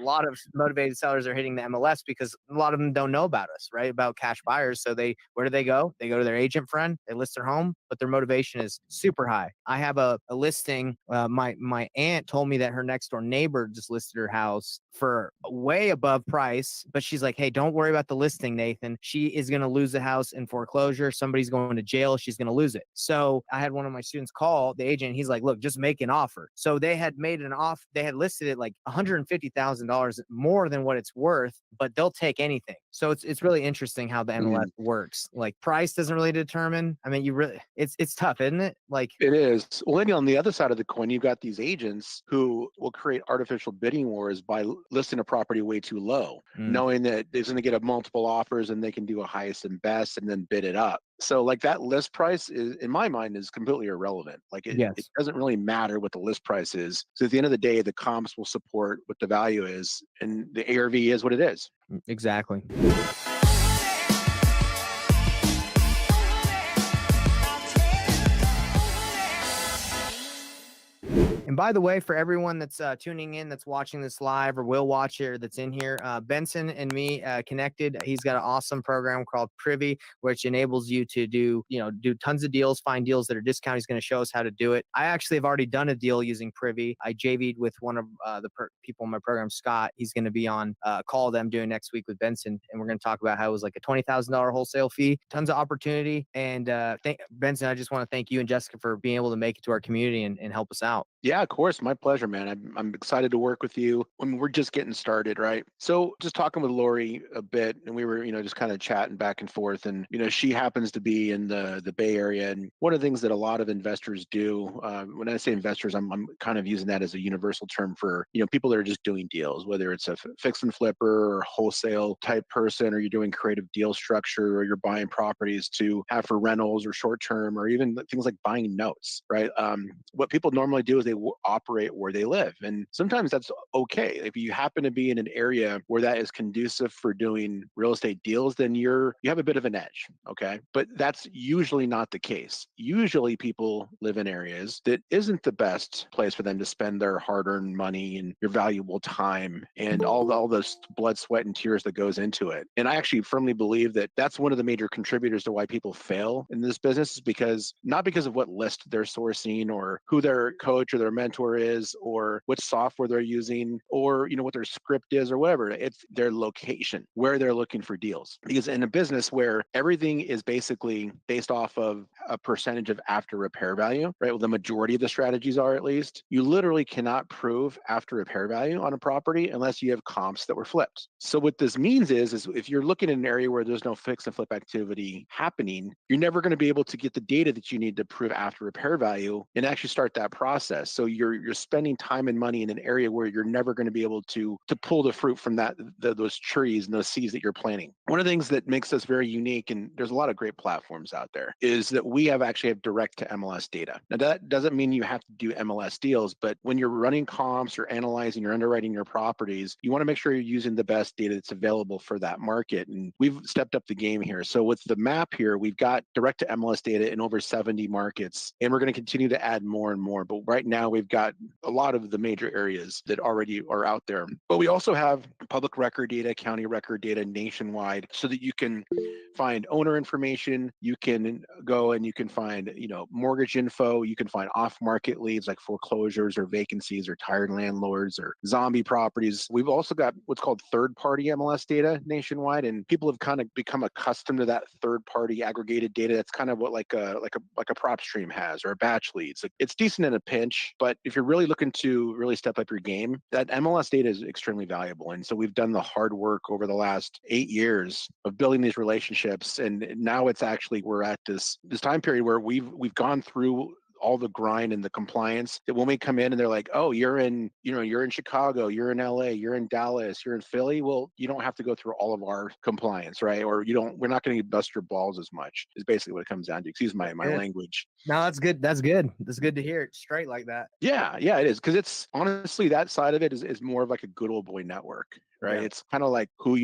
lot of motivated sellers are hitting the MLS because a lot of them don't know about us, right? About cash buyers. So where do they go? They go to their agent friend, they list their home, but their motivation is super high. I have a listing. My aunt told me that her next door neighbor just listed her house for way above price, but she's like, hey, don't worry about the listing, Nathan. She is going to lose the house in foreclosure. Somebody's going to jail. She's going to lose it. So I had one of my students call the agent. He's like, look, just make an offer. So they had made an offer. They had listed it like $150,000 more than what it's worth, but they'll take anything. So it's really interesting how the MLS works. Like price doesn't really determine. I mean, it's tough, isn't it? Like it is. Well, maybe on the other side of the coin, you've got these agents who will create artificial bidding wars by listing a property way too low, knowing that they're going to get a multiple offers and they can do a highest and best and then bid it up. So like that list price is, in my mind, is completely irrelevant. Like it doesn't really matter what the list price is. So at the end of the day, the comps will support what the value is, and the ARV is what it is. Exactly. And by the way, for everyone that's tuning in, that's watching this live or will watch it or that's in here, Benson and me connected. He's got an awesome program called Privy, which enables you to do tons of deals, find deals that are discounted. He's going to show us how to do it. I actually have already done a deal using Privy. I JV'd with one of the people in my program, Scott. He's going to be on a call that I'm doing next week with Benson, and we're going to talk about how it was like a $20,000 wholesale fee, tons of opportunity. And Benson, I just want to thank you and Jessica for being able to make it to our community and help us out. Yeah, of course. My pleasure, man. I'm excited to work with you. I mean, we're just getting started, right? So just talking with Lori a bit, and we were, just kind of chatting back and forth. And, she happens to be in the Bay Area. And one of the things that a lot of investors do, when I say investors, I'm kind of using that as a universal term for, people that are just doing deals, whether it's a fix and flipper or wholesale type person, or you're doing creative deal structure, or you're buying properties to have for rentals or short term, or even things like buying notes, right? What people normally do is they operate where they live. And sometimes that's okay. If you happen to be in an area where that is conducive for doing real estate deals, then you have a bit of an edge. Okay. But that's usually not the case. Usually people live in areas that isn't the best place for them to spend their hard-earned money and your valuable time and all this blood, sweat, and tears that goes into it. And I actually firmly believe that that's one of the major contributors to why people fail in this business, is not because of what list they're sourcing or who their coach or their mentor is or what software they're using or what their script is or whatever. It's their location, where they're looking for deals. Because in a business where everything is basically based off of a percentage of after repair value, right? Well, the majority of the strategies are, at least, you literally cannot prove after repair value on a property unless you have comps that were flipped. So what this means is if you're looking in an area where there's no fix and flip activity happening, you're never going to be able to get the data that you need to prove after repair value and actually start that process. So you're spending time and money in an area where you're never going to be able to pull the fruit from those trees and those seeds that you're planting. One of the things that makes us very unique, and there's a lot of great platforms out there, is that we actually have direct to MLS data. Now that doesn't mean you have to do MLS deals, but when you're running comps or analyzing or underwriting your properties, you want to make sure you're using the best data that's available for that market. And we've stepped up the game here. So with the map here, we've got direct to MLS data in over 70 markets, and we're going to continue to add more and more. But right now we've got a lot of the major areas that already are out there. But we also have public record data, county record data nationwide, so that you can find owner information. You can go and you can find, mortgage info. You can find off-market leads like foreclosures or vacancies or tired landlords or zombie properties. We've also got what's called third-party MLS data nationwide, and people have kind of become accustomed to that third-party aggregated data. That's kind of what like a prop stream has, or a batch leads. It's decent in a pinch, but if you're really looking to really step up your game, that MLS data is extremely valuable. And so we've done the hard work over the last 8 years of building these relationships, and now we're at this time period where we've gone through all the grind and the compliance, that when we come in and they're like, oh, you're in Chicago, you're in LA, you're in Dallas, you're in Philly. Well, you don't have to go through all of our compliance, right? Or we're not going to bust your balls as much, is basically what it comes down to. Excuse my language. No, that's good. That's good. That's good to hear it straight like that. Yeah, it is. Because it's honestly, that side of it is more of like a good old boy network, right? Yeah. It's kind of like who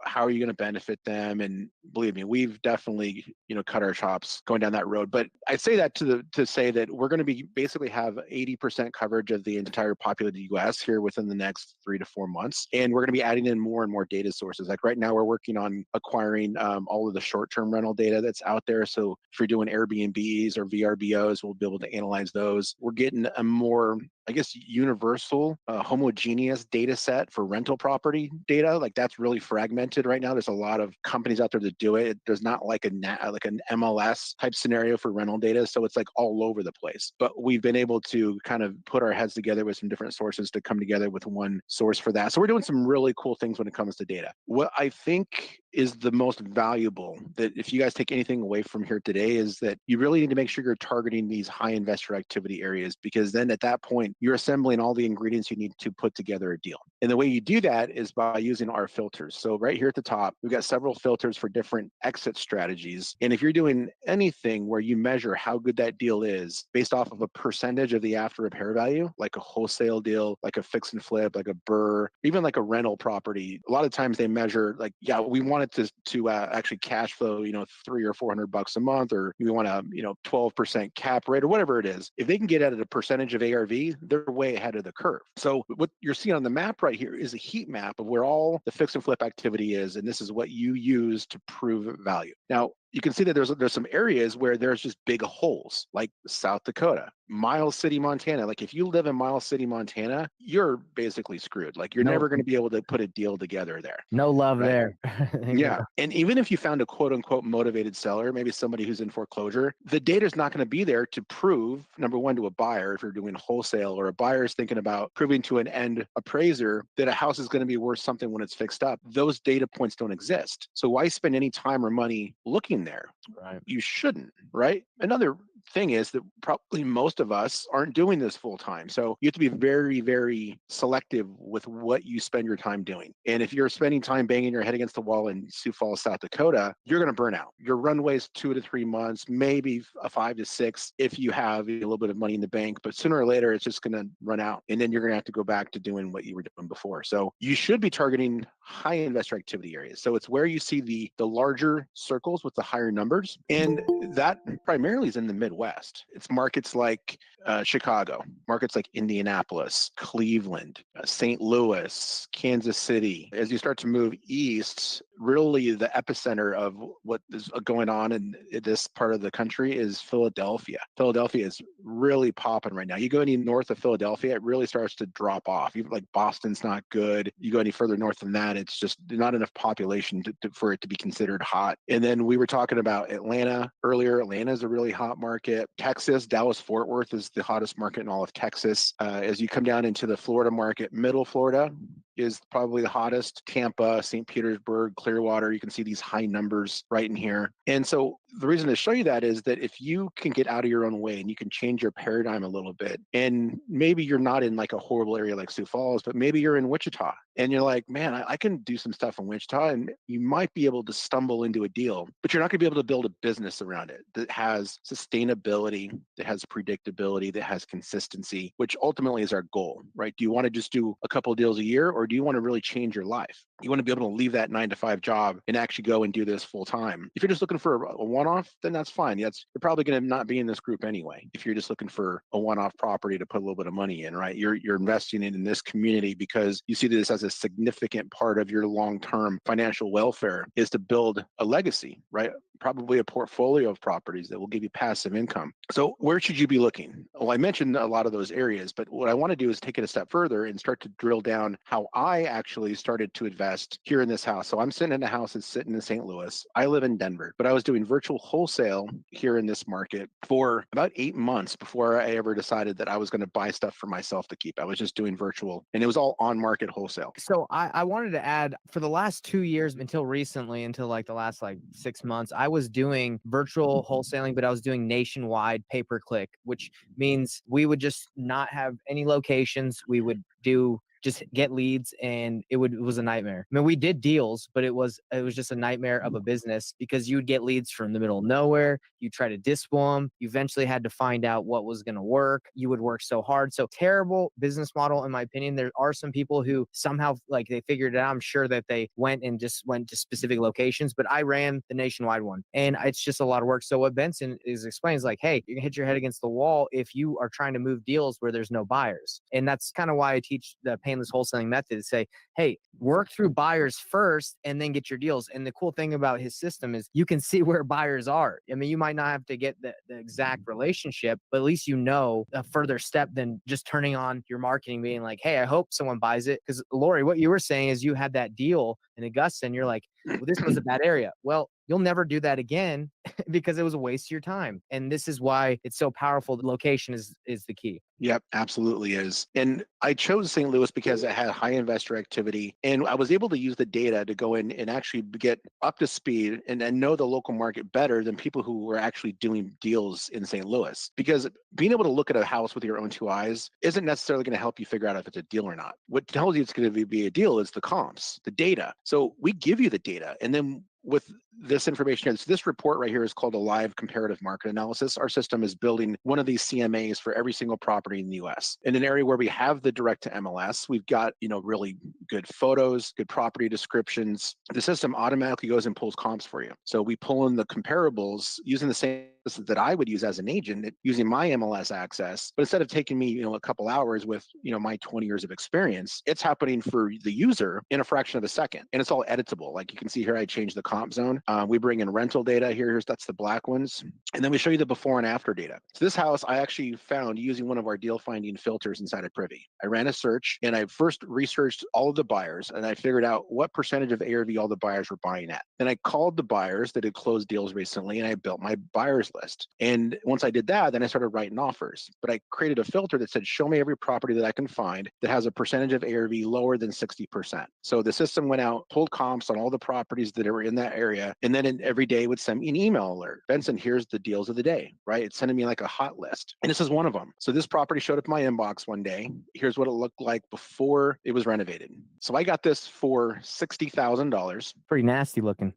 how are you going to benefit them? And believe me, we've definitely, cut our chops going down that road. But I say that that to say that we're going to be basically have 80% coverage of the entire populated US here within the next 3 to 4 months. And we're going to be adding in more and more data sources. Like right now, we're working on acquiring all of the short-term rental data that's out there. So if you're doing Airbnbs or VRBOs, we'll be able to analyze those. We're getting a more, I guess, universal, homogeneous data set for rental property data. Like that's really fragmented right now. There's a lot of companies out there that do it. There's not like like an MLS type scenario for rental data, so it's like all over the place. But we've been able to kind of put our heads together with some different sources to come together with one source for that. So we're doing some really cool things when it comes to data. What I think is the most valuable, that if you guys take anything away from here today, is that you really need to make sure you're targeting these high investor activity areas, because then at that point you're assembling all the ingredients you need to put together a deal. And the way you do that is by using our filters. So right here at the top, we've got several filters for different exit strategies. And if you're doing anything where you measure how good that deal is based off of a percentage of the after repair value, like a wholesale deal, like a fix and flip, like a BRRRR, even like a rental property, a lot of times they measure like, yeah, we want it to actually cash flow, $300 or $400 a month, or we want a 12% cap rate or whatever it is. If they can get at a percentage of ARV, they're way ahead of the curve. So what you're seeing on the map right here is a heat map of where all the fix and flip activity is, and this is what you use to prove value. Now, you can see that there's some areas where there's just big holes, like South Dakota, Miles City, Montana. Like if you live in Miles City, Montana, you're basically screwed. Like you're No, never going to be able to put a deal together there. no love Right. there. Yeah. And even if you found a quote unquote motivated seller, maybe somebody who's in foreclosure, the data is not going to be there to prove, number one, to a buyer, if you're doing wholesale, or a buyer is thinking about proving to an end appraiser that a house is going to be worth something when it's fixed up. Those data points don't exist. So why spend any time or money looking there? Right. You shouldn't, right? Another thing is that probably most of us aren't doing this full time. So you have to be very, very selective with what you spend your time doing. And if you're spending time banging your head against the wall in Sioux Falls, South Dakota, you're going to burn out. Your runway's 2 to 3 months, maybe a 5 to 6 if you have a little bit of money in the bank. But sooner or later, it's just going to run out. And then you're going to have to go back to doing what you were doing before. So you should be targeting high investor activity areas. So it's where you see the larger circles with the higher numbers. And that primarily is in the Midwest. It's markets like Chicago, markets like Indianapolis, Cleveland, St. Louis, Kansas City. As you start to move east, really the epicenter of what is going on in this part of the country is Philadelphia. Philadelphia is really popping right now. You go any north of Philadelphia, it really starts to drop off. Even like Boston's not good. You go any further north than that, it's just not enough population for it to be considered hot. And then we were talking about Atlanta earlier. Atlanta is a really hot market. Texas, Dallas-Fort Worth is the hottest market in all of Texas. As you come down into the Florida market, middle Florida is probably the hottest. Tampa, St. Petersburg, Clearwater, you can see these high numbers right in here. And so the reason to show you that is that if you can get out of your own way and you can change your paradigm a little bit, and maybe you're not in like a horrible area like Sioux Falls, but maybe you're in Wichita and you're like, man, I can do some stuff in Wichita, and you might be able to stumble into a deal, but you're not going to be able to build a business around it that has sustainability, that has predictability, that has consistency, which ultimately is our goal, right? Do you want to just do a couple of deals a year, or do you want to really change your life? You want to be able to leave that 9 to 5 job and actually go and do this full time. If you're just looking for a one-off, then that's fine. You're probably going to not be in this group anyway. If you're just looking for a one-off property to put a little bit of money in, right? You're investing in this community because you see this as a significant part of your long-term financial welfare, is to build a legacy, right? Probably a portfolio of properties that will give you passive income. So where should you be looking? Well, I mentioned a lot of those areas, but what I want to do is take it a step further and start to drill down how I actually started to invest here in this house. So I'm sitting in a house that's sitting in St. Louis. I live in Denver, but I was doing virtual wholesale here in this market for about 8 months before I ever decided that I was going to buy stuff for myself to keep. I was just doing virtual, and it was all on market wholesale. So I wanted to add, for the last 2 years, until recently, until like the last like 6 months, I was doing virtual wholesaling, but I was doing nationwide pay-per-click, which means we would just not have any locations. We would do just get leads, and it was a nightmare. I mean, we did deals, but it was just a nightmare of a business because you would get leads from the middle of nowhere. You try to dispo them. You eventually had to find out what was going to work. You would work so hard. So terrible business model, in my opinion. There are some people who somehow like they figured it out. I'm sure that they went to specific locations, but I ran the nationwide one, and it's just a lot of work. So what Benson is explaining is like, hey, you're gonna hit your head against the wall if you are trying to move deals where there's no buyers. And that's kind of why I teach the painless wholesaling method to say, hey, work through buyers first and then get your deals. And the cool thing about his system is you can see where buyers are. I mean, you might not have to get the exact relationship, but at least you know a further step than just turning on your marketing, being like, hey, I hope someone buys it. Because Lori, what you were saying is you had that deal in Augusta and you're like, well, this was a bad area. Well, you'll never do that again because it was a waste of your time. And this is why it's so powerful. The location is the key. Yep, absolutely is. And I chose St. Louis because it had high investor activity. And I was able to use the data to go in and actually get up to speed and know the local market better than people who were actually doing deals in St. Louis. Because being able to look at a house with your own two eyes isn't necessarily going to help you figure out if it's a deal or not. What tells you it's going to be a deal is the comps, the data. So we give you the data. And then with this information here, this report right here is called a live comparative market analysis. Our system is building one of these CMAs for every single property in the US. In an area where we have the direct to MLS, we've got, really good photos, good property descriptions. The system automatically goes and pulls comps for you. So we pull in the comparables using the same system that I would use as an agent, using my MLS access. But instead of taking me, a couple hours with, my 20 years of experience, it's happening for the user in a fraction of a second. And it's all editable. Like you can see here, I changed the comp zone. We bring in rental data here. That's the black ones. And then we show you the before and after data. So this house I actually found using one of our deal finding filters inside of Privy. I ran a search and I first researched all of the buyers and I figured out what percentage of ARV all the buyers were buying at. Then I called the buyers that had closed deals recently and I built my buyers list. And once I did that, then I started writing offers. But I created a filter that said, show me every property that I can find that has a percentage of ARV lower than 60%. So the system went out, pulled comps on all the properties that were in that area, and then every day would send me an email alert. Benson, here's the deals of the day, right? It's sending me like a hot list. And this is one of them. So this property showed up in my inbox one day. Here's what it looked like before it was renovated. So I got this for $60,000. Pretty nasty looking.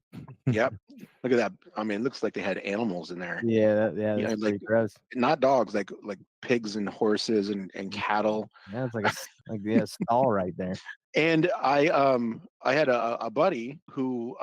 Yep. Look at that. I mean, it looks like they had animals in there. Yeah, that's Like pretty gross. not dogs, like pigs and horses and cattle. Yeah, it's like a stall right there. And I had a buddy who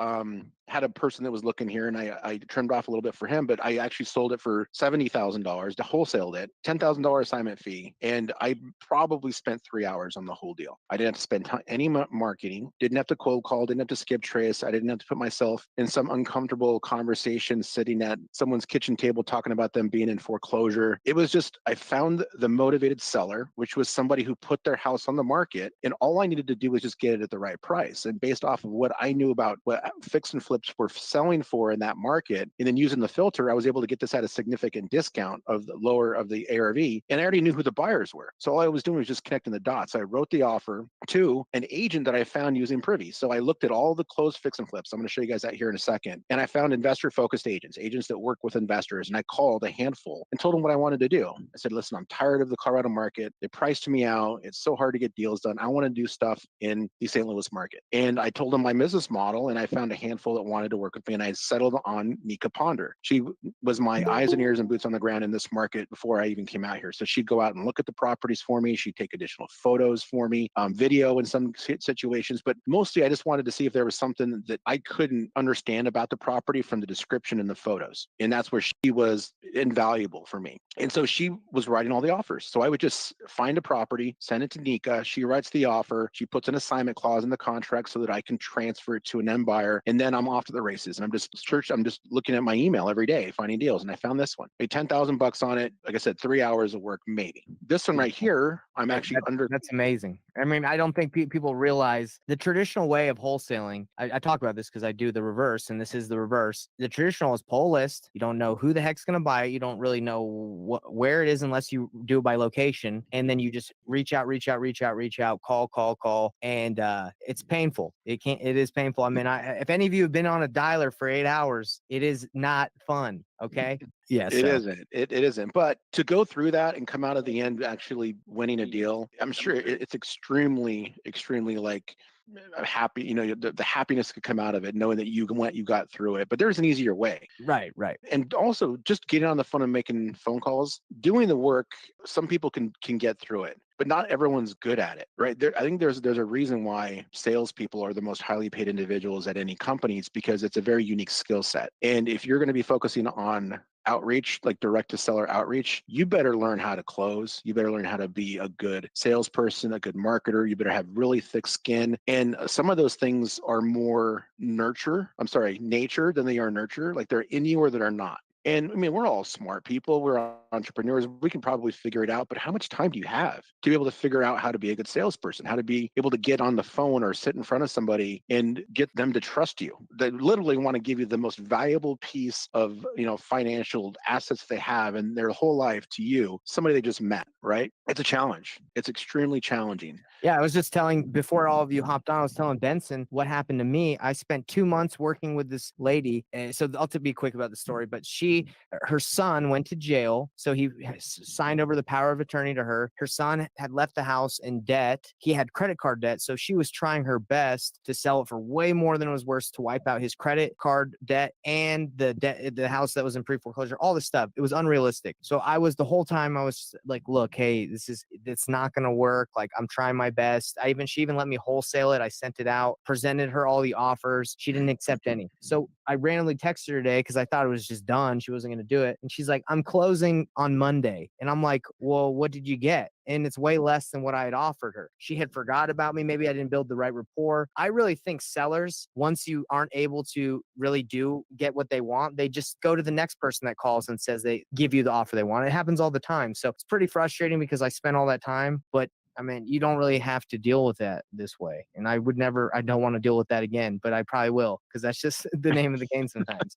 had a person that was looking here, and I trimmed off a little bit for him, but I actually sold it for $70,000 to wholesale it, $10,000 assignment fee, and I probably spent 3 hours on the whole deal. I didn't have to spend any marketing, didn't have to cold call, didn't have to skip trace, I didn't have to put myself in some uncomfortable conversation sitting at someone's kitchen table talking about them being in foreclosure. It was just I found the motivated seller, which was somebody who put their house on the market, and all I needed to do was just get it at the right price. And based off of what I knew about what fix and flips were selling for in that market, and then using the filter, I was able to get this at a significant discount of the lower of the ARV. And I already knew who the buyers were. So all I was doing was just connecting the dots. I wrote the offer to an agent that I found using Privy. So I looked at all the closed fix and flips. I'm going to show you guys that here in a second. And I found investor focused agents that work with investors. And I called a handful and told them what I wanted to do. I said, listen, I'm tired of the Colorado market. They priced me out. It's so hard to get deals done. I want to do stuff in the St. Louis market. And I told them my business model, and I found a handful that wanted to work with me, and I settled on Nika Ponder. She was my eyes and ears and boots on the ground in this market before I even came out here. So she'd go out and look at the properties for me. She'd take additional photos for me, video in some situations, but mostly I just wanted to see if there was something that I couldn't understand about the property from the description and the photos. And that's where she was invaluable for me. And so she was writing all the offers. So I would just find a property, send it to Nika. She writes the offer. She puts an assignment clause in the contract so that I can transfer it to an end buyer. And then I'm off to the races. And I'm just looking at my email every day, finding deals. And I found this one. Paid $10,000 on it. Like I said, 3 hours of work, maybe. This one right here, I'm actually under. That's amazing. I mean, I don't think people realize the traditional way of wholesaling. I talk about this because I do the reverse, and this is the reverse. The traditional is pull a list. You don't know who the heck's going to buy it. You don't really know where it is unless you do it by location. And then you just reach out, call. And it's painful. It is painful. I mean, if any of you have been on a dialer for 8 hours, it is not fun. Okay. Yeah. It So isn't. It isn't. But to go through that and come out of the end actually winning a deal, I'm sure it's extremely, extremely like happy. The happiness could come out of it, knowing that you got through it. But there's an easier way. right, right. And also just getting on the phone and making phone calls, doing the work. Some people can get through it, but not everyone's good at it, right? I think there's a reason why salespeople are the most highly paid individuals at any company. It's because it's a very unique skill set. And if you're going to be focusing on outreach, like direct to seller outreach, you better learn how to close. You better learn how to be a good salesperson, a good marketer. You better have really thick skin. And some of those things are more nature than they are nurture. Like they're in you or that are not. And I mean, we're all smart people. We're entrepreneurs. We can probably figure it out. But how much time do you have to be able to figure out how to be a good salesperson, how to be able to get on the phone or sit in front of somebody and get them to trust you? They literally want to give you the most valuable piece of, financial assets they have in their whole life to you, somebody they just met, right? It's a challenge. It's extremely challenging. Yeah, I was just telling before all of you hopped on, I was telling Benson what happened to me. I spent 2 months working with this lady. So I'll to be quick about the story, but her son went to jail. So he signed over the power of attorney to her. Her son had left the house in debt. He had credit card debt. So she was trying her best to sell it for way more than it was worth to wipe out his credit card debt and the house that was in pre-foreclosure, all this stuff. It was unrealistic. So the whole time I was like, look, hey, it's not going to work. Like I'm trying my best. She even let me wholesale it. I sent it out, presented her all the offers. She didn't accept any. So I randomly texted her today because I thought it was just done. She wasn't going to do it. And she's like, I'm closing on Monday. And I'm like, well, what did you get? And it's way less than what I had offered her. She had forgot about me. Maybe I didn't build the right rapport. I really think sellers, once you aren't able to really get what they want, they just go to the next person that calls and says they give you the offer they want. It happens all the time. So it's pretty frustrating because I spent all that time, but I mean, you don't really have to deal with that this way. And I don't want to deal with that again, but I probably will because that's just the name of the game sometimes.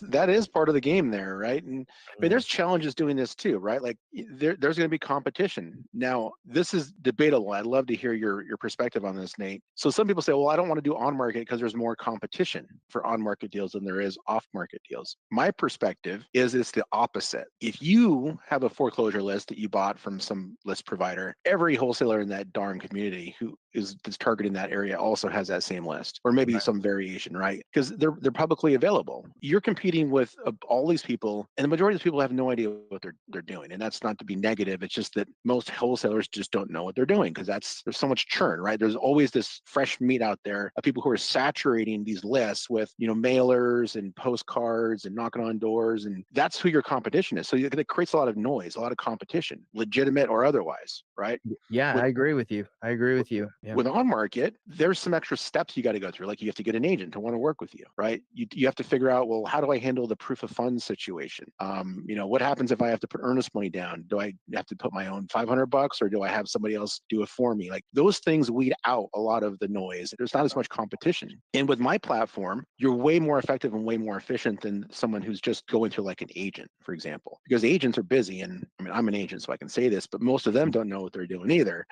That is part of the game there, right? And but Yeah. there's challenges doing this too, right? Like there's going to be competition. Now, this is debatable. I'd love to hear your perspective on this, Nate. So some people say, well, I don't want to do on market because there's more competition for on market deals than there is off market deals. My perspective is it's the opposite. If you have a foreclosure list that you bought from some list provider, every wholesaler in that darn community who is targeting that area also has that same list, or maybe Right. some variation, right? Because they're publicly available. You're competing with all these people, and the majority of people have no idea what they're doing. And that's not to be negative. It's just that most wholesalers just don't know what they're doing because there's so much churn, right? There's always this fresh meat out there of people who are saturating these lists with mailers and postcards and knocking on doors, and that's who your competition is. So it creates a lot of noise, a lot of competition, legitimate or otherwise, right? Yeah, With I agree with you. I agree with you. Yeah. with on market, there's some extra steps you got to go through. Like you have to get an agent to want to work with you, right? You have to figure out, well, how do I handle the proof of funds situation? What happens if I have to put earnest money down? Do I have to put my own $500 or do I have somebody else do it for me? Like those things weed out a lot of the noise. There's not as much competition. And with my platform, you're way more effective and way more efficient than someone who's just going through like an agent, for example, because agents are busy. And I mean, I'm an agent, so I can say this, but most of them don't know what they're doing either.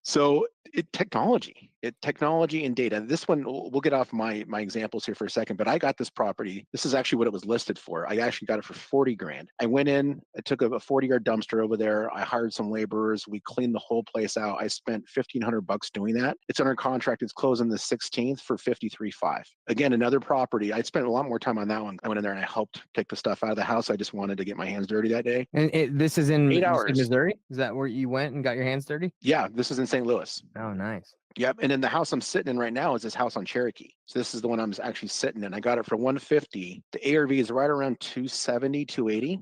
So technology and data. This one, we'll get off my examples here for a second, but I got this property. This is actually what it was listed for. I actually got it for 40 grand. I went in, I took a 40-yard dumpster over there. I hired some laborers. We cleaned the whole place out. I spent $1,500 doing that. It's under contract. It's closing the 16th for 53.5. Again, another property. I spent a lot more time on that one. I went in there and I helped take the stuff out of the house. I just wanted to get my hands dirty that day. And this is in, Eight you said hours. Missouri? Is that where you went and got your hands dirty? Yeah, this is in St. Louis. Oh, nice. Yep. And then the house I'm sitting in right now is this house on Cherokee. So this is the one I'm actually sitting in. I got it for 150. The ARV is right around 270, 280.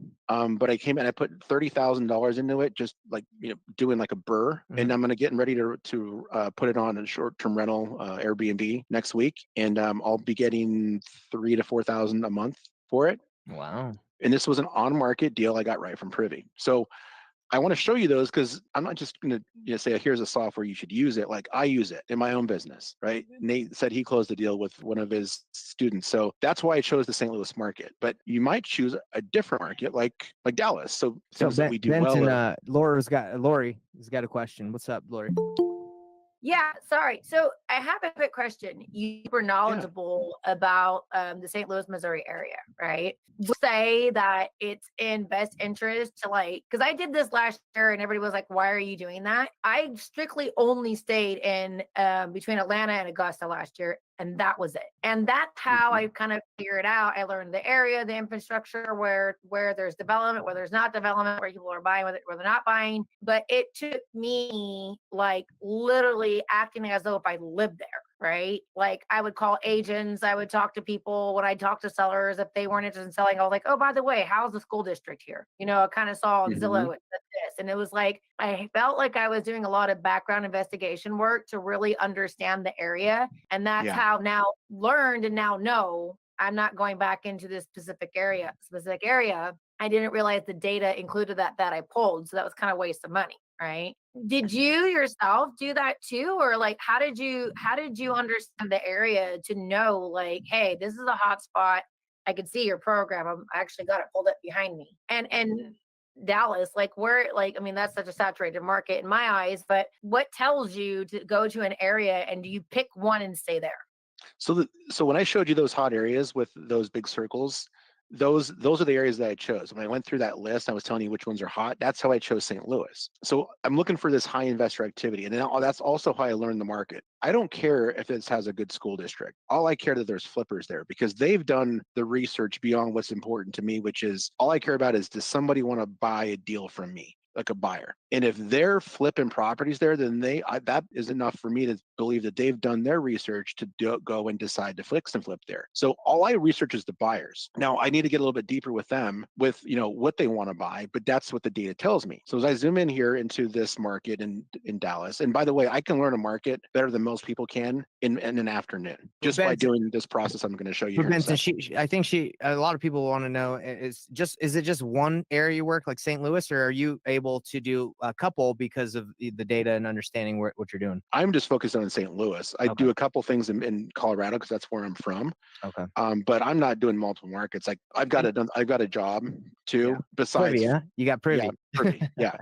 But I came in, I put $30,000 into it, just like, doing like a burr. Mhm. And I'm going to get ready to put it on a short-term rental Airbnb next week. And I'll be getting 3,000 to 4,000 a month for it. Wow. And this was an on-market deal I got right from Privy. So I want to show you those because I'm not just going to say, here's a software, you should use it. Like I use it in my own business, right? Nate said he closed a deal with one of his students. So that's why I chose the St. Louis market. But you might choose a different market like Dallas. So things that we do Benson, well. Lori's got a question. What's up, Lori? Yeah, sorry. So I have a quick question. You were Yeah. knowledgeable about the St. Louis, Missouri area, right? Would you say that it's in best interest to like, because I did this last year and everybody was like, why are you doing that? I strictly only stayed in between Atlanta and Augusta last year. And that was it. And that's how Mhm. I kind of figured out. I learned the area, the infrastructure, where there's development, where there's not development, where people are buying, where they're not buying. But it took me like literally acting as though if I lived there, right? Like I would call agents, I would talk to people when I talk to sellers. If they weren't interested in selling, I was like, oh, by the way, how's the school district here? I kind of saw on Mhm. Zillow it said this. And it was like I felt like I was doing a lot of background investigation work to really understand the area. And that's Yeah. how now learned and now know I'm not going back into this specific area. I didn't realize the data included that I pulled. So that was kind of waste of money, right? Did you yourself do that too? Or like how did you understand the area to know like, hey, this is a hot spot. I could see your program. I actually got it pulled up behind me. And Dallas, like where like I mean that's such a saturated market in my eyes, but what tells you to go to an area and do you pick one and stay there? So when I showed you those hot areas with those big circles, those are the areas that I chose. When I went through that list, I was telling you which ones are hot. That's how I chose St. Louis. So I'm looking for this high investor activity, and then that's also how I learned the market. I don't care if it has a good school district. All I care that there's flippers there because they've done the research beyond what's important to me, which is all I care about is does somebody want to buy a deal from me? Like a buyer. And if they're flipping properties there, then that is enough for me to believe that they've done their research to go and decide to fix and flip there. So all I research is the buyers. Now I need to get a little bit deeper with them with what they want to buy, but that's what the data tells me. So as I zoom in here into this market in Dallas, and by the way, I can learn a market better than most people can in an afternoon But just by Benson, doing this process I'm going to show you but here in a Benson, second. I think a lot of people want to know is it just one area you work like St. Louis, or are you able to do a couple because of the data and understanding what you're doing? I'm just focused on St. Louis. I Okay. do a couple things in Colorado because that's where I'm from. Okay. But I'm not doing multiple markets. Like And I've got a job yeah. too. Privy, Besides, huh? You got yeah, Privy. Privy, yeah.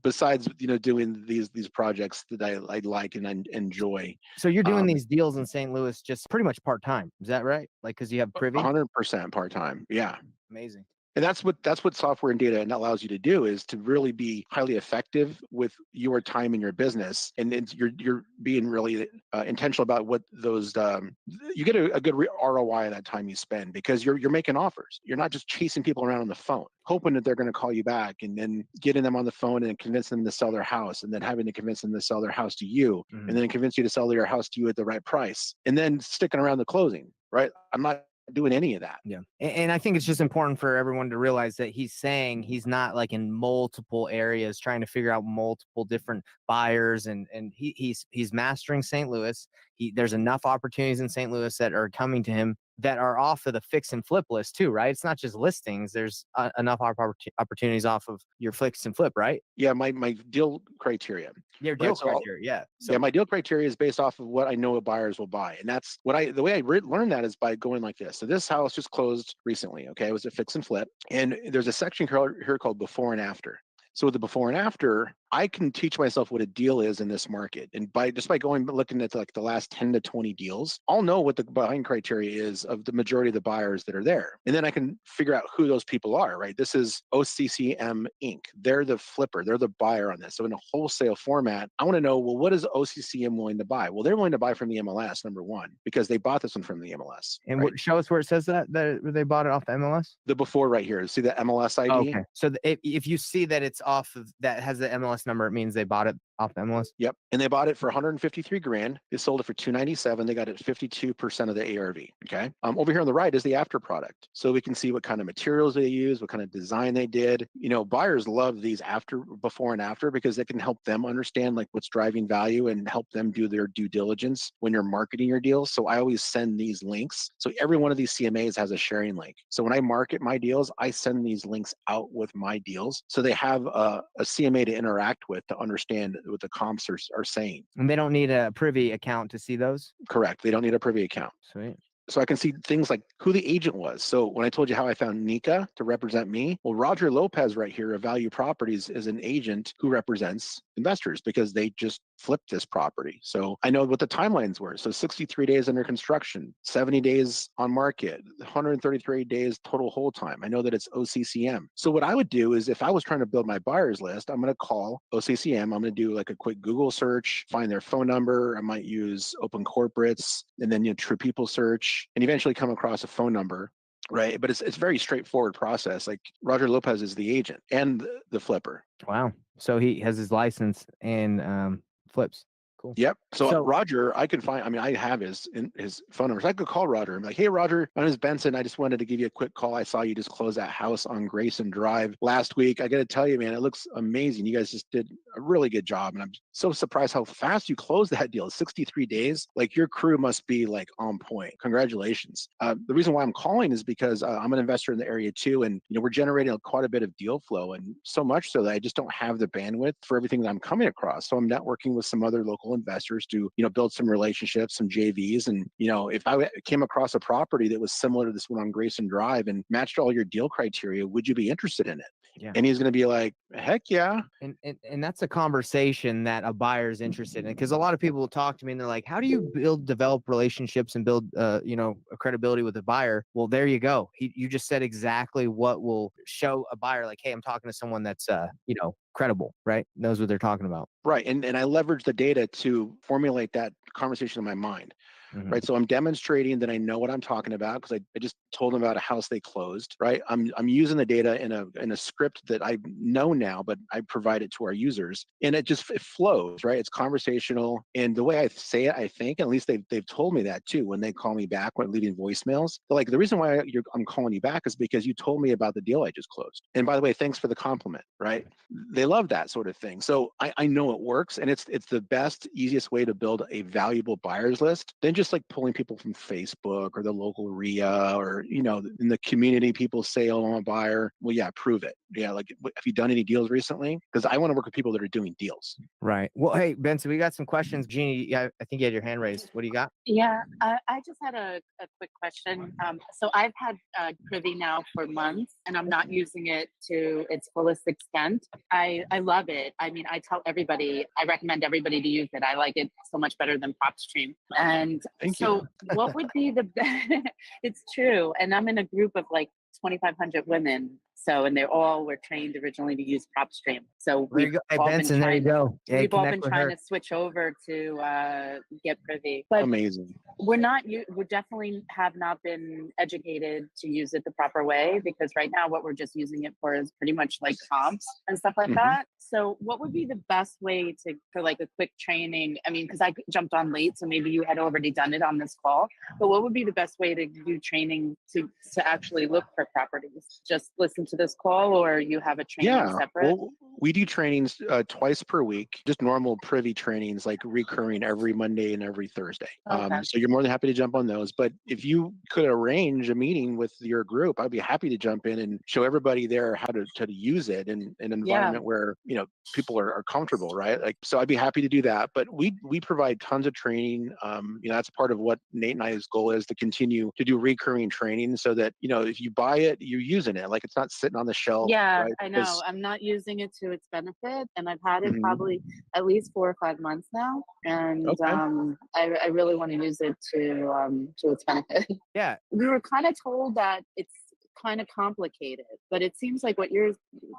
Besides, doing these projects that I like and I enjoy. So you're doing Um, these deals in St. Louis just pretty much part time. Is that right? Like because you have Privy? 100% part time. Yeah. Amazing. And that's what software and data and allows you to do is to really be highly effective with your time in your business, and you're being really intentional about what those you get a good ROI on that time you spend because you're making offers. You're not just chasing people around on the phone, hoping that they're going to call you back, and then getting them on the phone and convincing them to sell their house, and then having to convince them to sell their house to you, and Mhm. then convince you to sell their house to you at the right price, and then sticking around the closing. Right? I'm not doing any of that. Yeah. And I think it's just important for everyone to realize that he's saying he's not like in multiple areas trying to figure out multiple different buyers and he's mastering St. Louis. There's enough opportunities in St. Louis that are coming to him that are off of the fix and flip list too, right? It's not just listings. There's enough opportunities off of your fix and flip, right? Yeah, my deal criteria, Your right? deal criteria, yeah. Yeah, So my deal criteria is based off of what I know buyers will buy, and that's the way I learned that is by going like this. So this house just closed recently. Okay, it was a fix and flip, and there's a section here called before and after. So with the before and after, I can teach myself what a deal is in this market, and by going looking at like the last 10 to 20 deals, I'll know what the buying criteria is of the majority of the buyers that are there, and then I can figure out who those people are. Right? This is OCCM Inc. They're the flipper, they're the buyer on this. So in a wholesale format, I want to know, well, what is OCCM willing to buy? Well, they're willing to buy from the MLS, number one, because they bought this one from the MLS. and Right? show us where it says that they bought it off the MLS. The before right here, see the MLS ID? Okay. So if you see that it's off of that has the MLS number, it means they bought it off the MLS. Yep. And they bought it for 153 grand. They sold it for 297. They got it 52% of the ARV. Okay. Over here on the right is the after product. So we can see what kind of materials they use, what kind of design they did. Buyers love these before and after because it can help them understand like what's driving value and help them do their due diligence when you're marketing your deals. So I always send these links. So every one of these CMAs has a sharing link. So when I market my deals, I send these links out with my deals. So they have a CMA to interact with to understand what the comps are saying. And they don't need a Privy account to see those. Correct. They don't need a Privy account. Sweet. So I can see things like who the agent was. So when I told you how I found Nika to represent me, well, Roger Lopez right here of Value Properties is an agent who represents investors because they just flip this property. So I know what the timelines were. So 63 days under construction, 70 days on market, 133 days total hold time. I know that it's OCCM. So what I would do is if I was trying to build my buyers list, I'm going to call OCCM. I'm going to do like a quick Google search, find their phone number. I might use Open Corporates and then True People search and eventually come across a phone number. Right. But it's very straightforward process. Like Roger Lopez is the agent and the flipper. Wow. So he has his license and flips. Cool. Yep. So So Roger, I could find. I mean, I have his phone number. So I could call Roger. I'm like, hey, Roger, my name is Benson. I just wanted to give you a quick call. I saw you just close that house on Grayson Drive last week. I got to tell you, man, it looks amazing. You guys just did a really good job, and I'm so surprised how fast you closed that deal. 63 days. Like your crew must be like on point. Congratulations. The reason why I'm calling is because I'm an investor in the area too, and we're generating quite a bit of deal flow, and so much so that I just don't have the bandwidth for everything that I'm coming across. So I'm networking with some other local investors to build some relationships, some JVs, and if I came across a property that was similar to this one on Grayson Drive and matched all your deal criteria, would you be interested in it? yeah. And he's going to be like, heck yeah. And that's a conversation that a buyer is interested in, because a lot of people will talk to me and they're like, how do you develop relationships and build a credibility with a buyer? Well, there you go. You just said exactly what will show a buyer like, hey, I'm talking to someone that's credible, right? Knows what they're talking about. Right. And I leverage the data to formulate that conversation in my mind. Mhm. Right. So I'm demonstrating that I know what I'm talking about because I just told them about a house they closed. Right. I'm using the data in a script that I know now, but I provide it to our users, and it flows. Right. It's conversational, and the way I say it, I think, and at least they've told me that too when they call me back when leaving voicemails. They're like, the reason why I'm calling you back is because you told me about the deal I just closed, and by the way, thanks for the compliment. Right. They love that sort of thing. So I know it works, and it's the best, easiest way to build a valuable buyers list than just like pulling people from Facebook or the local RIA or in the community. People say, oh, I'm a buyer. Well, yeah, prove it. Yeah, like have you done any deals recently? Because I want to work with people that are doing deals. Right. Well, hey, Benson, we got some questions. Jeannie, yeah, I think you had your hand raised. What do you got? Yeah, I just had a quick question. So I've had Privy now for months, and I'm not using it to its fullest extent. I love it. I mean, I tell everybody, I recommend everybody to use it. I like it so much better than PropStream. And Thank so, what would be the? It's true, and I'm in a group of like 2,500 women. So, and they all were trained originally to use PropStream. So There you go. Hey, Benson, there you go. Yeah, we've all been connect with trying her. to switch over to get Privy, but Amazing. we definitely have not been educated to use it the proper way, because right now what we're just using it for is pretty much like comps and stuff like Mhm. that. So what would be the best way for like a quick training? I mean, because I jumped on late, so maybe you had already done it on this call, but what would be the best way to do training to actually look for properties? Just listen to this call, or you have a training Yeah, separate? well, we do trainings twice per week, just normal Privy trainings, like recurring every Monday and every Thursday. Okay. So you're more than happy to jump on those. But if you could arrange a meeting with your group, I'd be happy to jump in and show everybody there how to use it in an environment where people are comfortable, right? Like, so I'd be happy to do that. But we provide tons of training. That's part of what Nate and I's goal is, to continue to do recurring training, so that if you buy it, you're using it. Like, it's not sitting on the shelf. Yeah, Right? I know. I'm not using it to its benefit, and I've had it Mhm. probably at least 4 or 5 months now, and Okay. I really want to use it to its benefit. Yeah. We were kind of told that it's kind of complicated, but it seems like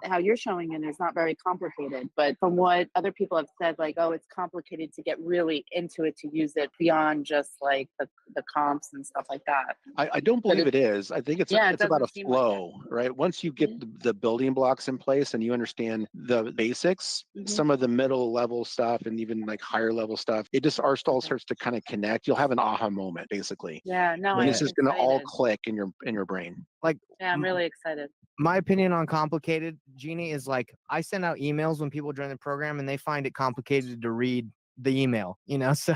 how you're showing it is not very complicated. But from what other people have said, like, oh, it's complicated to get really into it, to use it beyond just like the comps and stuff like that. I don't But believe it is. I think it's yeah, it it's about a doesn't seem like it. flow, right? Once you get the building blocks in place and you understand the basics, Mhm. some of the middle level stuff and even like higher level stuff, it just all starts to kind of connect. You'll have an aha moment, basically, Yeah, no, and I'm it's just going to all excited. click in your brain. Like, Yeah, I'm really excited. my opinion on complicated, Jeannie, is like, I send out emails when people join the program and they find it complicated to read the email, so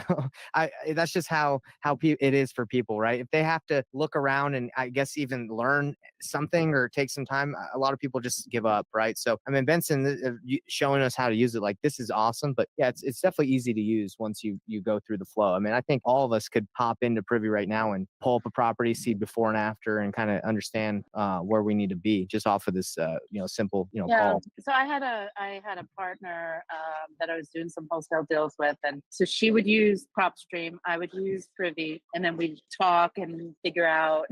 that's just how it is for people, right? If they have to look around and I guess even learn something or take some time, a lot of people just give up, right? So I mean, Benson showing us how to use it, like this is awesome. But yeah, it's definitely easy to use once you go through the flow. I mean, I think all of us could hop into Privy right now and pull up a property, see before and after, and kind of understand where we need to be just off of this simple call. So I had a partner that I was doing some wholesale deals with, and so she would use PropStream, I would use Privy, and then we'd talk and figure out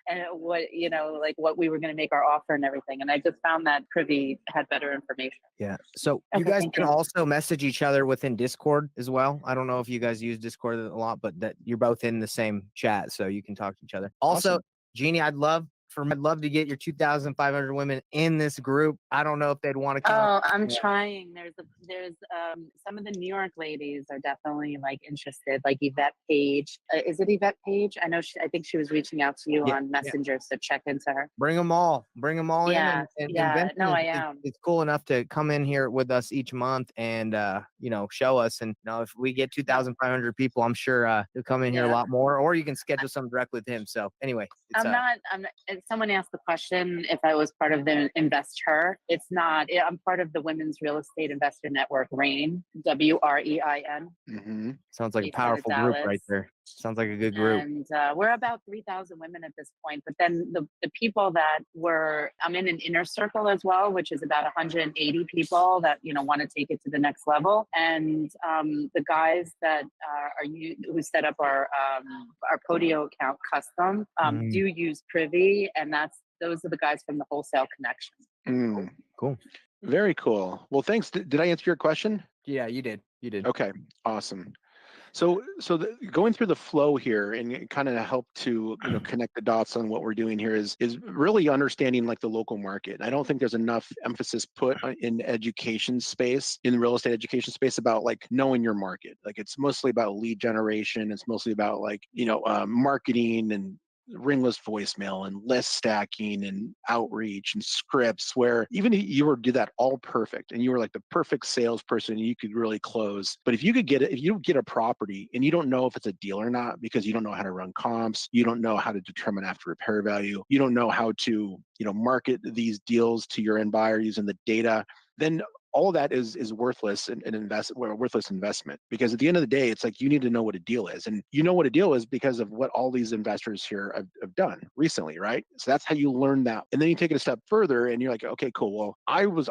and what we were going to make our offer and everything. And I just found that Privy had better information. Yeah. So you Okay, guys thank can you. also message each other within Discord as well. I don't know if you guys use Discord a lot, but that you're both in the same chat, so you can talk to each other. Also, Awesome. Jeannie, I'd love to get your 2,500 women in this group. I don't know if they'd want to come. Oh, I'm trying. There's some of the New York ladies are definitely like interested, like Yvette Page. Is it Yvette Page? I think she was reaching out to you Yeah, on Messenger, so check into her. Bring them all. Bring them all Yeah, in. And yeah. Benson No, I is am. it's cool enough to come in here with us each month and show us. And if we get 2,500 people, I'm sure he'll come in here a Yeah. lot more. Or you can schedule something directly with him. So anyway, it's I'm not. Someone asked the question if I was part of the Invest Her. It's not. I'm part of the Women's Real Estate Investor Network, RAIN, WREIN. Mm-hmm. sounds like a based out of powerful group right Dallas. there. Sounds like a good group. And we're about 3,000 women at this point. But then the people that I'm in an inner circle as well, which is about 180 people that want to take it to the next level. And the guys that who set up our Podio account custom do use Privy, and those are the guys from the Wholesale Connection. Mm. Cool. Very cool. Well, thanks. Did I answer your question? Yeah, you did. Okay, awesome. So going through the flow here and kind of help to connect the dots on what we're doing here is really understanding like the local market. And I don't think there's enough emphasis put in education space, in the real estate education space, about like knowing your market. Like it's mostly about lead generation. It's mostly about like marketing and ringless voicemail and list stacking and outreach and scripts, where even if you were to do that all perfect and you were like the perfect salesperson, you could really close. But if you get a property and you don't know if it's a deal or not, because you don't know how to run comps, you don't know how to determine after repair value, you don't know how to market these deals to your end buyer using the data, then all of that is worthless worthless investment. Because at the end of the day, it's like you need to know what a deal is, and you know what a deal is because of what all these investors here have done recently, right? So that's how you learn that, and then you take it a step further, and you're like, okay, cool. Well, this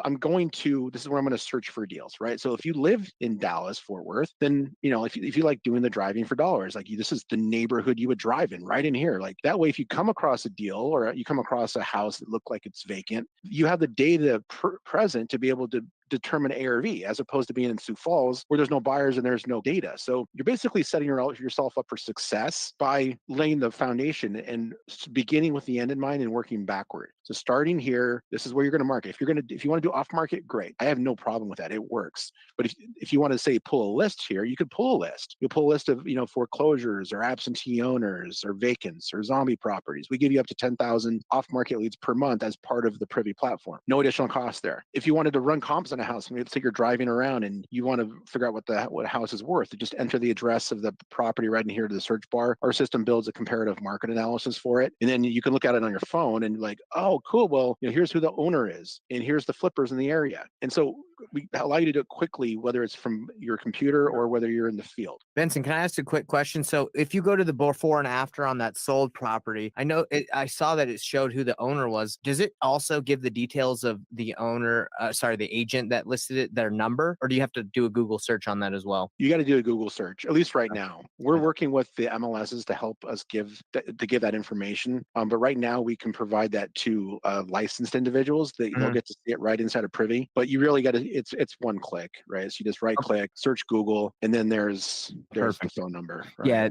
is where I'm going to search for deals, right? So if you live in Dallas, Fort Worth, then if you like doing the driving for dollars, like this is the neighborhood you would drive in, right in here. Like that way, if you come across a deal or you come across a house that looked like it's vacant, you have the data present to be able to determine ARV, as opposed to being in Sioux Falls where there's no buyers and there's no data. So you're basically setting yourself up for success by laying the foundation and beginning with the end in mind and working backward. So starting here, this is where you're going to market. If you want to do off market, great. I have no problem with that. It works. But if you want to say pull a list here, you could pull a list. You'll pull a list of foreclosures or absentee owners or vacants or zombie properties. We give you up to 10,000 off market leads per month as part of the Privy platform. No additional cost there. If you wanted to run comps on a house, let's say you're driving around and you want to figure out what a house is worth, you just enter the address of the property right in here to the search bar. Our system builds a comparative market analysis for it, and then you can look at it on your phone and like, oh, cool. Well, here's who the owner is, and here's the flippers in the area, and so we allow you to do it quickly, whether it's from your computer or whether you're in the field. Benson, can I ask a quick question? So if you go to the before and after on that sold property, I saw that it showed who the owner was. Does it also give the details of the owner, the agent that listed it, their number, or do you have to do a Google search on that as well? You got to do a Google search, at least right now. We're working with the MLSs to help us give that information. But right now we can provide that to licensed individuals. They'll get to see it right inside of Privy. But you really got to, it's one click, right? So you just right click, search Google, and then there's the phone number. Right? Yeah,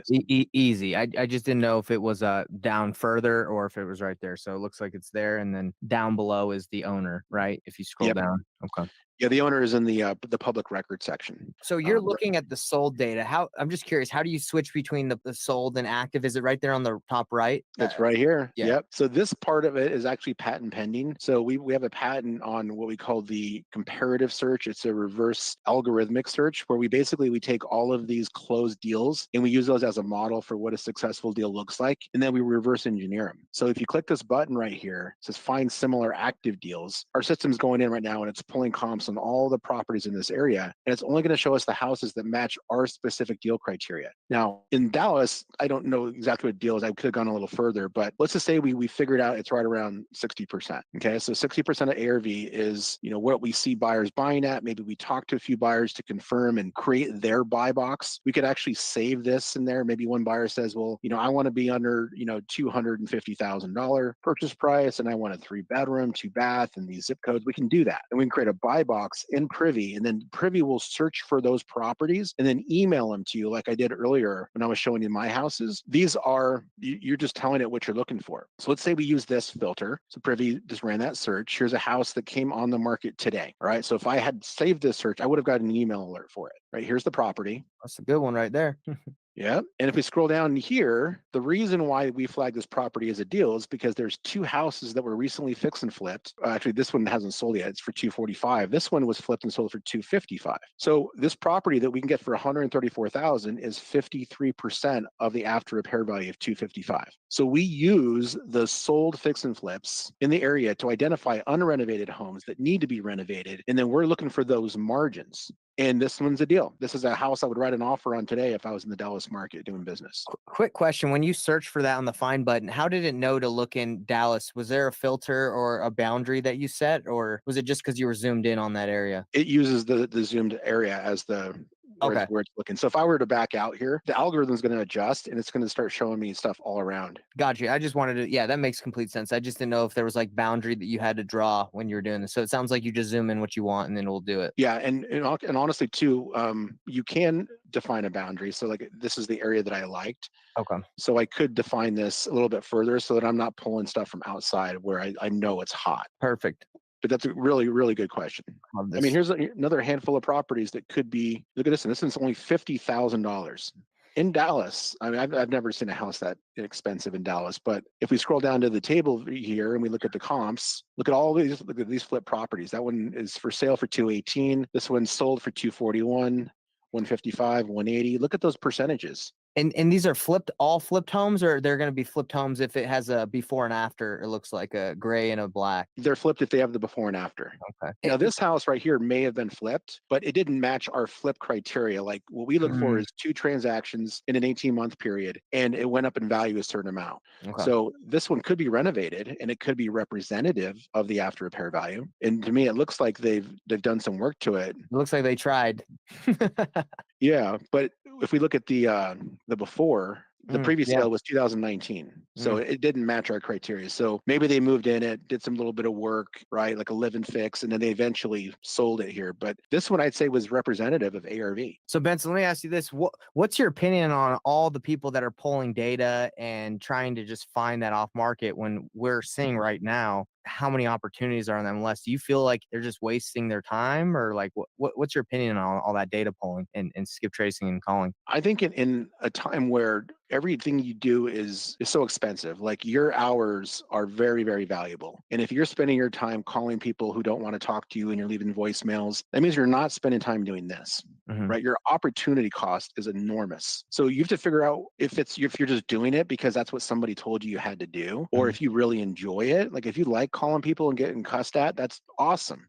easy. I just didn't know if it was down further or if it was right there. So it looks like it's there, and then down below is the owner, right? If you scroll down. Okay. Yeah, the owner is in the public record section. So you're Right. looking at the sold data. I'm just curious, how do you switch between the sold and active? Is it right there on the top right? It's right here. Yeah. Yep. So this part of it is actually patent pending. So we have a patent on what we call the comparative search. It's a reverse algorithmic search where we take all of these closed deals and we use those as a model for what a successful deal looks like, and then we reverse engineer them. So if you click this button right here, it says find similar active deals. Our system's going in right now and it's pulling comps on all the properties in this area, and it's only going to show us the houses that match our specific deal criteria. Now in Dallas, I don't know exactly what deals. I could have gone a little further, but let's just say we figured out it's right around 60%. Okay, so 60% of ARV is what we see buyers buying at. Maybe we talk to a few buyers to confirm and create their buy box. We could actually save this in there. Maybe one buyer says, well, I want to be under $250,000 purchase price, and I want a 3-bedroom, 2-bath, and these zip codes. We can do that, and we can create a buy box in Privy, and then Privy will search for those properties and then email them to you, like I did earlier when I was showing you my houses. These are you're just telling it what you're looking for. So let's say we use this filter. So Privy just ran that search. Here's a house that came on the market today. All right. So if I had saved this search, I would have got an email alert for it. Right. Here's the property. That's a good one right there. Yeah. And if we scroll down here, the reason why we flag this property as a deal is because there's 2 houses that were recently fixed and flipped. Actually, this one hasn't sold yet. It's for $245,000. This one was flipped and sold for $255,000. So this property that we can get for $134,000 is 53% of the after repair value of $255,000. So we use the sold fix and flips in the area to identify unrenovated homes that need to be renovated. And then we're looking for those margins. And this one's a deal. This is a house I would write an offer on today if I was in the Dallas market doing business. Quick question. When you search for that on the find button, how did it know to look in Dallas? Was there a filter or a boundary that you set, or was it just because you were zoomed in on that area? It uses the zoomed area as where it's looking. So if I were to back out here, the algorithm is going to adjust and it's going to start showing me stuff all around. Gotcha. I just wanted to, yeah, that makes complete sense. I just didn't know if there was like boundary that you had to draw when you were doing this. So it sounds like you just zoom in what you want and then we'll do it. Yeah. And honestly too, you can define a boundary. So like this is the area that I liked. Okay. So I could define this a little bit further so that I'm not pulling stuff from outside where I know it's hot. Perfect. But that's a really, really good question. Love I mean, this. here's another handful of properties that could be, look at this, and this is only $50,000 in Dallas. I mean, I've never seen a house that expensive in Dallas, but if we scroll down to the table here and we look at the comps, look at these flip properties. That one is for sale for 218. This one's sold for 241, 155, 180. Look at those percentages. And these are all flipped homes, or they're going to be flipped homes if it has a before and after? It looks like a gray and a black. They're flipped if they have the before and after. Okay. Now, this house right here may have been flipped, but it didn't match our flip criteria. Like what we look for is 2 transactions in an 18-month period, and it went up in value a certain amount. Okay. So this one could be renovated, and it could be representative of the after repair value. And to me, it looks like they've done some work to it. It looks like they tried. Yeah, but if we look at the before, the previous yeah. sale was 2019, so it didn't match our criteria. So maybe they moved in it, did some little bit of work, right, like a live and fix, and then they eventually sold it here. But this one I'd say was representative of ARV. So Benson, let me ask you this: what's your opinion on all the people that are pulling data and trying to just find that off market when we're seeing right now how many opportunities are on them less? Do you feel like they're just wasting their time, or like what's your opinion on all that data pulling and skip tracing and calling? I think in a time where everything you do is so expensive, like your hours are very, very valuable. And if you're spending your time calling people who don't want to talk to you and you're leaving voicemails, that means you're not spending time doing this, right? Your opportunity cost is enormous. So you have to figure out if you're just doing it because that's what somebody told you had to do, or if you really enjoy it. Like if you like calling people and getting cussed at, that's awesome.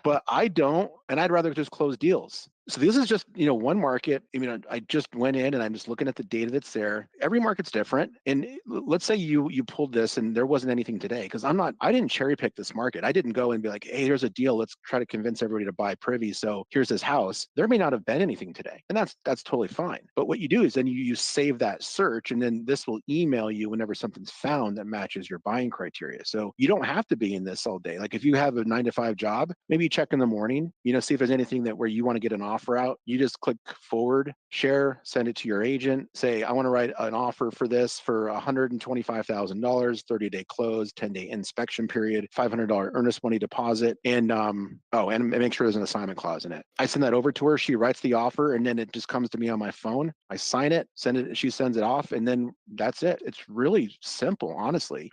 But I don't, and I'd rather just close deals. So this is just, one market. I mean, I just went in and I'm just looking at the data that's there. Every market's different. And let's say you pulled this and there wasn't anything today, because I didn't cherry pick this market. I didn't go and be like, hey, here's a deal. Let's try to convince everybody to buy Privy. So here's this house. There may not have been anything today. And that's totally fine. But what you do is then you save that search, and then this will email you whenever something's found that matches your buying criteria. So you don't have to be in this all day. Like if you have a 9-to-5 job, maybe you check in the morning, see if there's anything where you want to get an offer offer out, you just click forward, share, send it to your agent, say, I want to write an offer for this for $125,000, 30-day close, 10-day inspection period, $500 earnest money deposit, and and make sure there's an assignment clause in it. I send that over to her. She writes the offer, and then it just comes to me on my phone. I sign it, send it. She sends it off, and then that's it. It's really simple, honestly.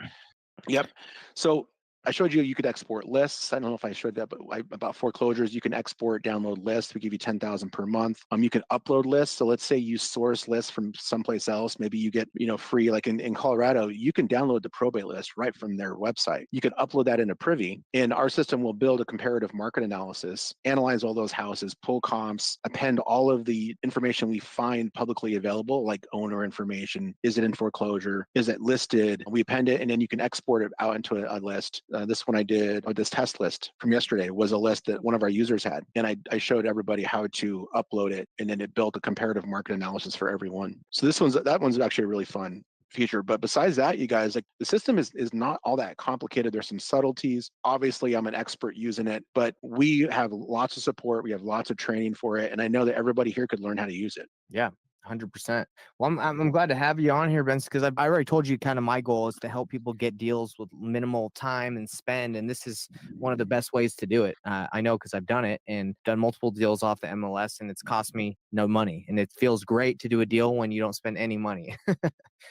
Yep. So I showed you could export lists. I don't know if I showed that, but about foreclosures, you can export, download lists. We give you 10,000 per month. You can upload lists. So let's say you source lists from someplace else. Maybe you get, free, like in Colorado, you can download the probate list right from their website. You can upload that into Privy, and our system will build a comparative market analysis, analyze all those houses, pull comps, append all of the information we find publicly available, like owner information. Is it in foreclosure? Is it listed? We append it, and then you can export it out into a list. This one I did, this test list from yesterday was a list that one of our users had. And I showed everybody how to upload it, and then it built a comparative market analysis for everyone. So that one's actually a really fun feature. But besides that, you guys, like, the system is not all that complicated. There's some subtleties. Obviously, I'm an expert using it, but we have lots of support. We have lots of training for it. And I know that everybody here could learn how to use it. Yeah. 100%. Well, I'm glad to have you on here, Benson, because I already told you kind of my goal is to help people get deals with minimal time and spend, and this is one of the best ways to do it. I know because I've done it and done multiple deals off the MLS, and it's cost me no money, and it feels great to do a deal when you don't spend any money.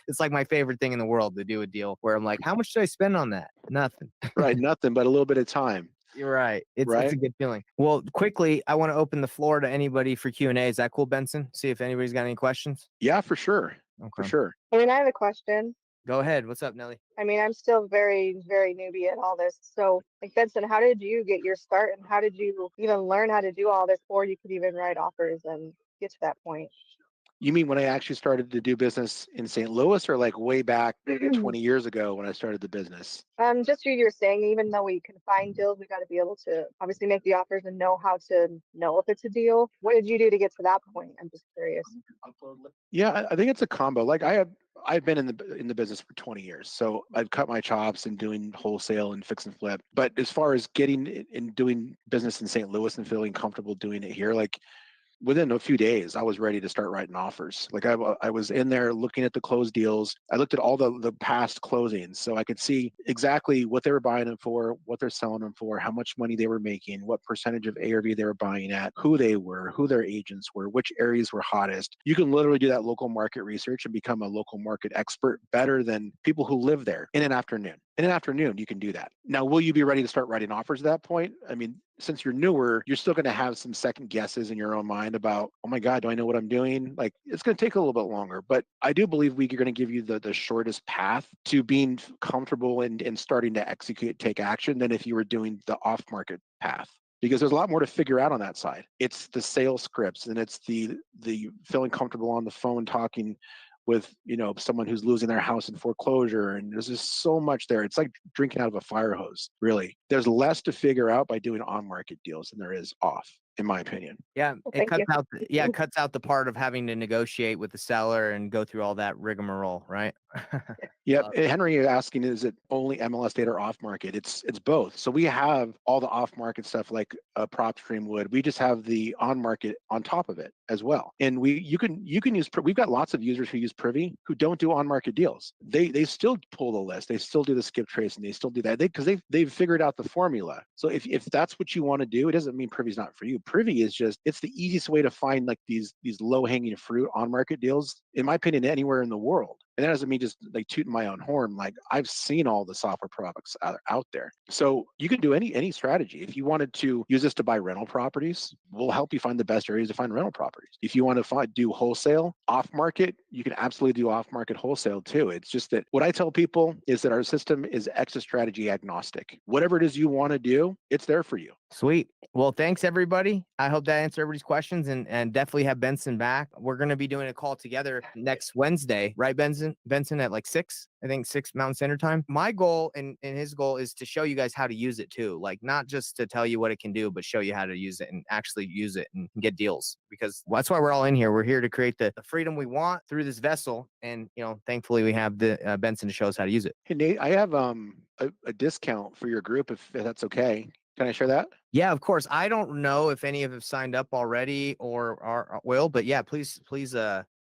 It's like my favorite thing in the world to do a deal where I'm like, how much should I spend on that? Nothing. Right, nothing but a little bit of time. You're right. It's Right? a good feeling. Well, quickly, I want to open the floor to anybody for Q&A. Is that cool, Benson? See if anybody's got any questions. Yeah, for sure. For Okay. sure. I mean, I have a question. Go ahead. What's up, Nelly? I mean, I'm still very, very newbie at all this. So, like, Benson, how did you get your start, and how did you even learn how to do all this before you could even write offers and get to that point? You mean when I actually started to do business in St. Louis, or like way back 20 years ago when I started the business? Just what you were saying, even though we can find deals, we got to be able to obviously make the offers and know how to know if it's a deal. What did you do to get to that point? I'm just curious. Yeah, I think it's a combo. Like, I've been in the business for 20 years, so I've cut my chops in doing wholesale and fix and flip. But as far as getting and doing business in St. Louis and feeling comfortable doing it here, like, within a few days, I was ready to start writing offers. Like, I was in there looking at the closed deals. I looked at all the past closings, so I could see exactly what they were buying them for, what they're selling them for, how much money they were making, what percentage of ARV they were buying at, who they were, who their agents were, which areas were hottest. You can literally do that local market research and become a local market expert better than people who live there in an afternoon. In an afternoon, you can do that. Now, will you be ready to start writing offers at that point? I mean, since you're newer, you're still going to have some second guesses in your own mind about, oh my God, do I know what I'm doing? Like, it's going to take a little bit longer, but I do believe we're going to give you the shortest path to being comfortable and starting to execute, take action, than if you were doing the off-market path. Because there's a lot more to figure out on that side. It's the sales scripts, and it's the feeling comfortable on the phone talking with someone who's losing their house in foreclosure, and there's just so much there. It's like drinking out of a fire hose, really. There's less to figure out by doing on-market deals than there is off, in my opinion. Yeah, Well, it thank you. it cuts out the part of having to negotiate with the seller and go through all that rigmarole, right? Yeah, Henry, you're asking, is it only MLS data or off market? It's both. So we have all the off market stuff like PropStream would. We just have the on market on top of it as well. And you can use. We've got lots of users who use Privy who don't do on market deals. They still pull the list. They still do the skip trace, and they still do that because they've figured out the formula. So if that's what you want to do, it doesn't mean Privy's not for you. Privy is just, it's the easiest way to find like these low hanging fruit on market deals, in my opinion, anywhere in the world. And that doesn't mean just like tooting my own horn. Like, I've seen all the software products out there. So you can do any strategy. If you wanted to use this to buy rental properties, we'll help you find the best areas to find rental properties. If you want to do wholesale off market, you can absolutely do off market wholesale too. It's just that what I tell people is that our system is exit strategy agnostic. Whatever it is you want to do, it's there for you. Sweet. Well, thanks everybody. I hope that answered everybody's questions, and definitely have Benson back. We're going to be doing a call together next Wednesday, right, Benson? Benson at like 6, I think 6 Mountain Standard Time. My goal and his goal is to show you guys how to use it too. Like, not just to tell you what it can do, but show you how to use it and actually use it and get deals, because that's why we're all in here. We're here to create the freedom we want through this vessel. And, thankfully we have the Benson to show us how to use it. Hey, Nate, I have a discount for your group if that's okay. Can I share that? Yeah, of course. I don't know if any of them signed up already or will, but yeah, please,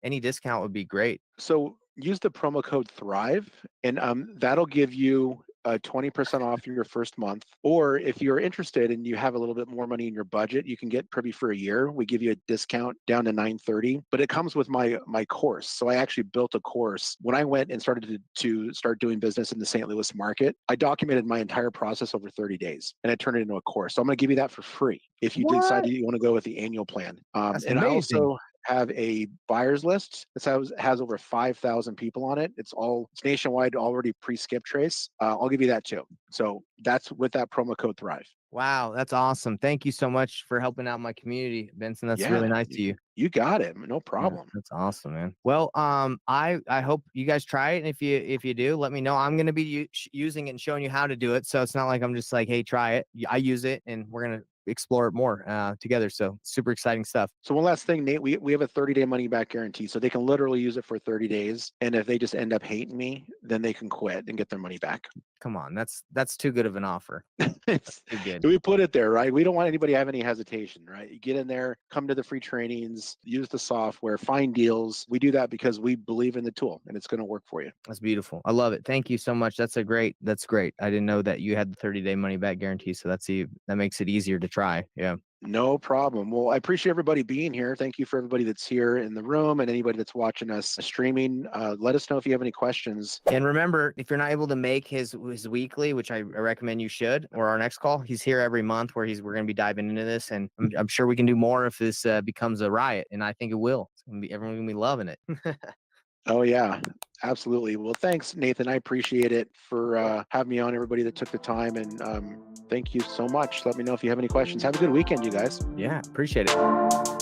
any discount would be great. So use the promo code Thrive, and that'll give you 20% off your first month. Or if you're interested and you have a little bit more money in your budget, you can get Privy for a year. We give you a discount down to $930, but it comes with my course. So I actually built a course when I went and started to start doing business in the St. Louis market. I documented my entire process over 30 days, and I turned it into a course. So I'm going to give you that for free if you decide What? you want to go with the annual plan. That's And I amazing. also have a buyers list that has over 5,000 people on it. It's nationwide, already pre-skip trace. I'll give you that too. So that's with that promo code Thrive. Wow, that's awesome. Thank you so much for helping out my community, Benson. That's really Yeah, nice of you. you got it. No Yeah, problem. that's awesome, man. Well, I hope you guys try it, and if you do, let me know. I'm gonna be using it and showing you how to do it, so it's not like I'm just like, hey, try it. I use it, and we're gonna explore it more together. So super exciting stuff. So one last thing, Nate, we have a 30-day money back guarantee. So they can literally use it for 30 days. And if they just end up hating me, then they can quit and get their money back. Come on, that's too good of an offer. Too good. We put it there, right? We don't want anybody to have any hesitation, right? You get in there, come to the free trainings, use the software, find deals. We do that because we believe in the tool and it's going to work for you. That's beautiful. I love it. Thank you so much. That's great. I didn't know that you had the 30-day money back guarantee. So that makes it easier to try. Yeah. No problem. Well, I appreciate everybody being here. Thank you for everybody that's here in the room and anybody that's watching us streaming. Let us know if you have any questions. And remember, if you're not able to make his weekly, which I recommend you should, or our next call, he's here every month where we're going to be diving into this. And I'm sure we can do more if this becomes a riot. And I think it will. Everyone's going to be loving it. Oh, yeah, absolutely. Well, thanks, Nathan. I appreciate it for having me on, everybody that took the time. And thank you so much. Let me know if you have any questions. Have a good weekend, you guys. Yeah, appreciate it.